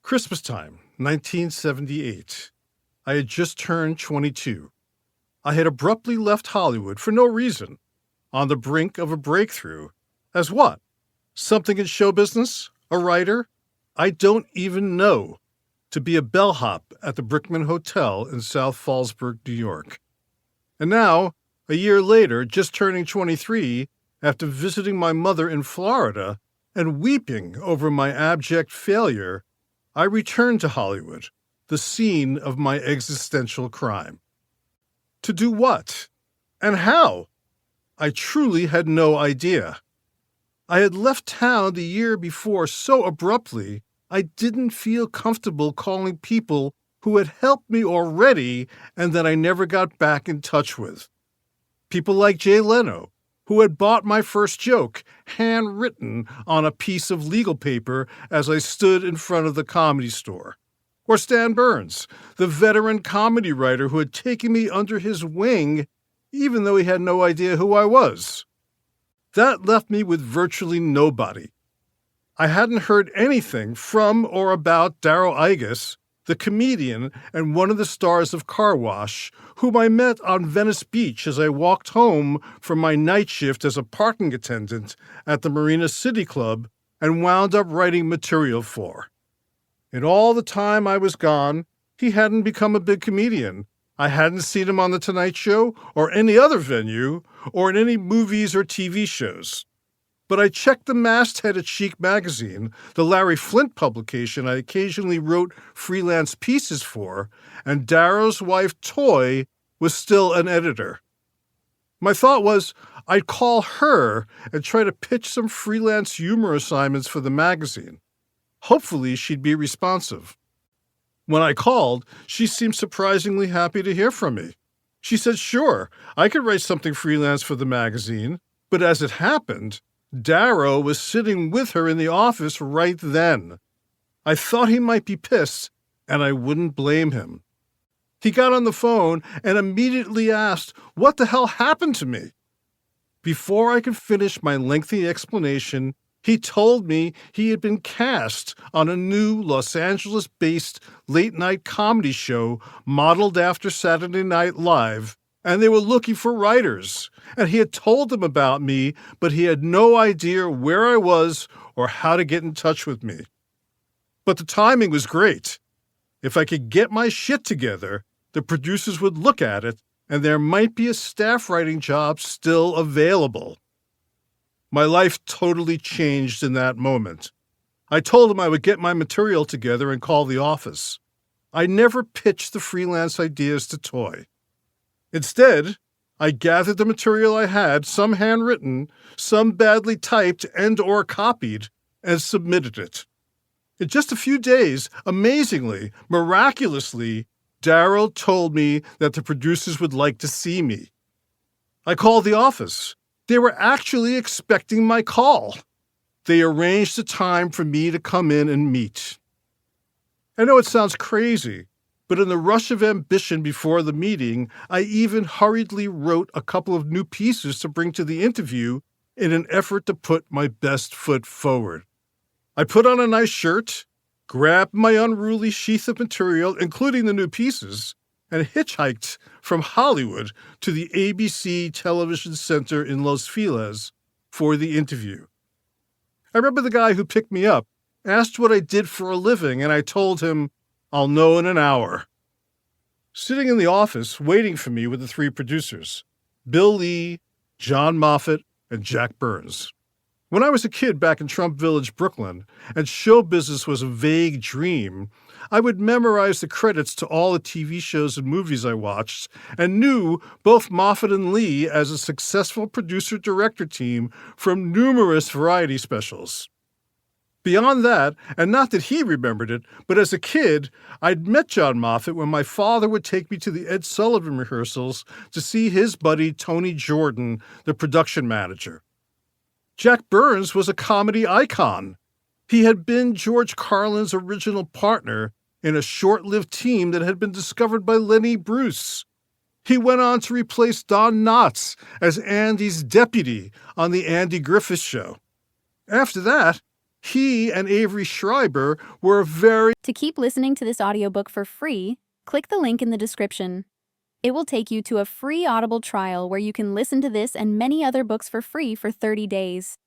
Christmas time, 1978. I had just turned 22. I had abruptly left Hollywood for no reason, on the brink of a breakthrough. As what? Something in show business? A writer? I don't even know. To be a bellhop at the Brickman Hotel in South Fallsburg, New York. And now, a year later, just turning 23, after visiting my mother in Florida and weeping over my abject failure, I returned to Hollywood, the scene of my existential crime. To do what? And how? I truly had no idea. I had left town the year before so abruptly, I didn't feel comfortable calling people who had helped me already and that I never got back in touch with. People like lleno, who had bought my first joke, handwritten on a piece of legal paper as I stood in front of the Comedy Store. Or Stan Burns, the veteran comedy writer who had taken me under his wing, even though he had no idea who I was. That left me with virtually nobody. I hadn't heard anything from or about Darryl Igus, the comedian and one of the stars of Car Wash, whom I met on Venice Beach as I walked home from my night shift as a parking attendant at the Marina City Club and wound up writing material for. In all the time I was gone, he hadn't become a big comedian. I hadn't seen him on The Tonight Show or any other venue or in any movies or TV shows. But I checked the masthead at Chic magazine, the Larry Flynt publication I occasionally wrote freelance pieces for, and Darrow's wife, Toy, was still an editor. My thought was I'd call her and try to pitch some freelance humor assignments for the magazine. Hopefully she'd be responsive. When I called, she seemed surprisingly happy to hear from me. She said, sure, I could write something freelance for the magazine, but as it happened, Darrow was sitting with her in the office right then. I thought he might be pissed, and I wouldn't blame him. He got on the phone and immediately asked what the hell happened to me. Before I could finish my lengthy explanation, he told me he had been cast on a new Los Angeles-based late-night comedy show modeled after Saturday Night Live, and they were looking for writers, and he had told them about me, but he had no idea where I was or how to get in touch with me. But the timing was great. If I could get my shit together, the producers would look at it, and there might be a staff writing job still available. My life totally changed in that moment. I told him I would get my material together and call the office. I never pitched the freelance ideas to Toy. Instead, I gathered the material I had, some handwritten, some badly typed and or copied, and submitted it. In just a few days, amazingly, miraculously, Darryl told me that the producers would like to see me. I called the office. They were actually expecting my call. They arranged a time for me to come in and meet. I know it sounds crazy, but in the rush of ambition before the meeting, I even hurriedly wrote a couple of new pieces to bring to the interview in an effort to put my best foot forward. I put on a nice shirt, grabbed my unruly sheath of material, including the new pieces, and hitchhiked from Hollywood to the ABC Television Center in Los Feliz for the interview. I remember the guy who picked me up asked what I did for a living, and I told him, I'll know in an hour. Sitting in the office waiting for me were the three producers, Bill Lee, John Moffat, and Jack Burns. When I was a kid back in Trump Village, Brooklyn, and show business was a vague dream, I would memorize the credits to all the TV shows and movies I watched and knew both Moffat and Lee as a successful producer-director team from numerous variety specials. Beyond that, and not that he remembered it, but as a kid, I'd met John Moffat when my father would take me to the Ed Sullivan rehearsals to see his buddy Tony Jordan, the production manager. Jack Burns was a comedy icon. He had been George Carlin's original partner in a short-lived team that had been discovered by Lenny Bruce. He went on to replace Don Knotts as Andy's deputy on The Andy Griffith Show. After that, He and Avery Schreiber were very... To keep listening to this audiobook for free, click the link in the description. It will take you to a free Audible trial where you can listen to this and many other books for free for 30 days.